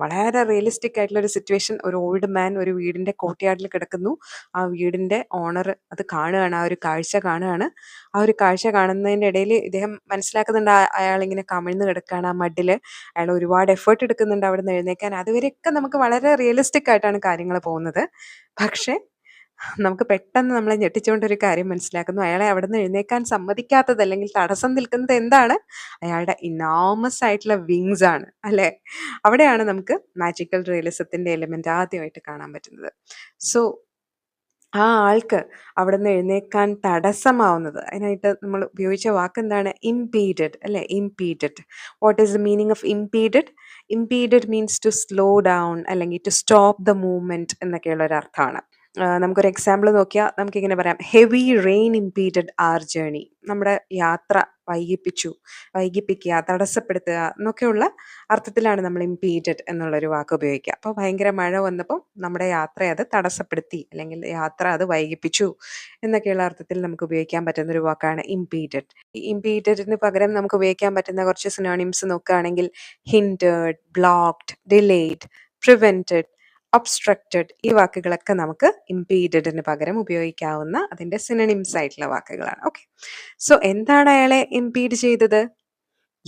വളരെ റിയലിസ്റ്റിക് ആയിട്ടുള്ള ഒരു സിറ്റുവേഷൻ. ഒരു ഓൾഡ് മാൻ ഒരു വീടിന്റെ കോർട്ട്യാർഡിൽ കിടക്കുന്നു. ആ വീടിന്റെ ഓണർ അത് കാണുകയാണ്, ആ ഒരു കാഴ്ച കാണുകയാണ്. ആ ഒരു കാഴ്ച കാണുന്നതിന്റെ ഇടയിൽ ഇദ്ദേഹം മനസ്സിലാക്കുന്നുണ്ട് അയാൾ ഇങ്ങനെ കമിഴ്ന്ന് കിടക്കുകയാണ് ആ മഡില്. അയാൾ ഒരുപാട് എഫേർട്ട് എടുക്കുന്നുണ്ട് അവിടെ നിന്ന് എഴുന്നേക്കാൻ. അതുവരെയൊക്കെ നമുക്ക് വളരെ റിയലിസ്റ്റിക് ആയിട്ടാണ് കാര്യങ്ങൾ പോകുന്നത്. പക്ഷേ നമുക്ക് പെട്ടെന്ന് നമ്മളെ ഞെട്ടിച്ചുകൊണ്ട് ഒരു കാര്യം മനസ്സിലാക്കുന്നു. അയാളെ അവിടെ നിന്ന് എഴുന്നേക്കാൻ സമ്മതിക്കാത്തത് അല്ലെങ്കിൽ തടസ്സം നിൽക്കുന്നത് എന്താണ്? അയാളുടെ ഇനോമസ് ആയിട്ടുള്ള വിങ്സ് ആണ് അല്ലെ? അവിടെയാണ് നമുക്ക് മാജിക്കൽ റിയലിസത്തിന്റെ എലിമെന്റ് ആദ്യമായിട്ട് കാണാൻ പറ്റുന്നത്. സോ ആ ആൾക്ക് അവിടെ നിന്ന് എഴുന്നേക്കാൻ തടസ്സമാവുന്നത്, അതിനായിട്ട് നമ്മൾ ഉപയോഗിച്ച വാക്ക് എന്താണ്? ഇംപീഡഡ് അല്ലെ? Impeded. What is the meaning of impeded? Impeded means to slow down അല്ലെങ്കിൽ ടു സ്റ്റോപ്പ് ദ മൂവ്മെന്റ് എന്നൊക്കെയുള്ള ഒരു അർത്ഥമാണ്. നമുക്കൊരു എക്സാമ്പിൾ നോക്കിയാൽ നമുക്കിങ്ങനെ പറയാം, heavy rain impeded our journey. നമ്മുടെ യാത്ര വൈകിപ്പിക്കുക, തടസ്സപ്പെടുത്തുക എന്നൊക്കെയുള്ള അർത്ഥത്തിലാണ് നമ്മൾ ഇംപീഡഡ് എന്നുള്ളൊരു വാക്ക് ഉപയോഗിക്കുക. അപ്പോൾ ഭയങ്കര മഴ വന്നപ്പോൾ നമ്മുടെ യാത്രയെ അത് തടസ്സപ്പെടുത്തി അല്ലെങ്കിൽ യാത്ര അത് വൈകിപ്പിച്ചു എന്നൊക്കെയുള്ള അർത്ഥത്തിൽ നമുക്ക് ഉപയോഗിക്കാൻ പറ്റുന്ന ഒരു വാക്കാണ് ഇംപീഡഡ്. ഈ ഇംപീഡഡിന് പകരം നമുക്ക് ഉപയോഗിക്കാൻ പറ്റുന്ന കുറച്ച് സിനോണിംസ് നോക്കുകയാണെങ്കിൽ ഹിൻഡേർഡ്, ബ്ലോക്ക്ഡ്, ഡിലേഡ്, പ്രിവെന്റഡ്, ഒബ്സ്ട്രക്റ്റഡ്, ഈ വാക്കുകളൊക്കെ നമുക്ക് ഇംപീഡഡിന് പകരം ഉപയോഗിക്കാവുന്ന അതിന്റെ സിനണിംസ് ആയിട്ടുള്ള വാക്കുകളാണ്. ഓക്കെ, സോ എന്താണ് അയാളെ ഇംപീഡ് ചെയ്തത്?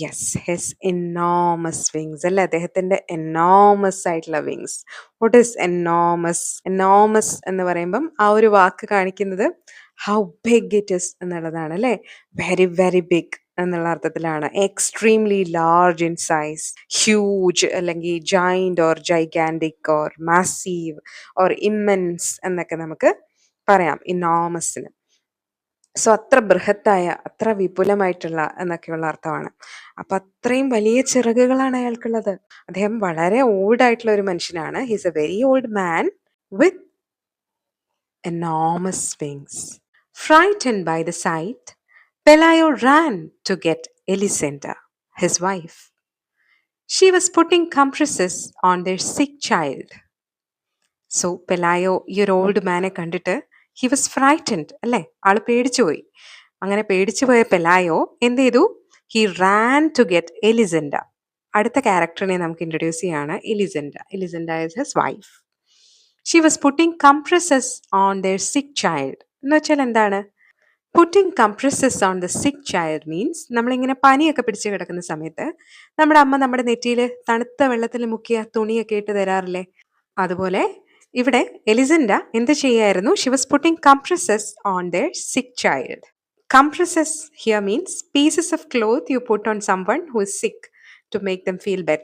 യെസ്, ഹിസ് എനോമസ് വിങ്സ് അല്ലെ? അദ്ദേഹത്തിന്റെ എനോമസ് ആയിട്ടുള്ള wings. What is enormous? Enormous എന്ന് പറയുമ്പം ആ ഒരു വാക്ക് കാണിക്കുന്നത് ഹൗ ബിഗ് ഇറ്റ് ഇസ് എന്നുള്ളതാണ് അല്ലെ? വെരി വെരി ബിഗ് എന്നുള്ള അർത്ഥത്തിലാണ്. Extremely large in size, huge അല്ലെങ്കിൽ giant or gigantic or massive or immense എന്നൊക്കെ നമുക്ക് പറയാം ഇനോമസിന്. സോ അത്ര ബൃഹത്തായ, അത്ര വിപുലമായിട്ടുള്ള എന്നൊക്കെയുള്ള അർത്ഥമാണ്. അപ്പൊ അത്രയും വലിയ ചിറകുകളാണ് അയാൾക്കുള്ളത്. അദ്ദേഹം വളരെ ഓൾഡ് ആയിട്ടുള്ള ഒരു മനുഷ്യനാണ്. He's a very old man with enormous wings. Frightened by the sight, Pelayo ran to get Elisenda, his wife. She was putting compresses on their sick child. So Pelayo ഈ ഒരു ഓൾഡ് മാനെ കണ്ടിട്ട് he was frightened അല്ലേ? ആള് പേടിച്ചു പോയി. അങ്ങനെ പേടിച്ചു പോയ പെലായോ എന്ത് ചെയ്തു? He ran to get Elisenda. അടുത്ത ക്യാരക്ടറിനെ നമുക്ക് ഇൻട്രൊഡ്യൂസ് ചെയ്യാണ്, Elisenda. Elisenda is his wife. She was putting compresses on their sick child. എന്ന് വെച്ചാൽ എന്താണ്? Putting compresses on the sick child means നമ്മളിങ്ങനെ പനിയൊക്കെ പിടിച്ച് കിടക്കുന്ന സമയത്ത് നമ്മുടെ അമ്മ നമ്മുടെ നെറ്റിയിൽ തണുത്ത വെള്ളത്തിൽ മുക്കിയ തുണിയൊക്കെ ഇട്ട് തരാറില്ലേ? അതുപോലെ ഇവിടെ എലിസെൻഡ എന്ത് ചെയ്യായിരുന്നു? She was putting compresses on their sick child. Compresses here means pieces of cloth you put on someone who is sick to make them feel better.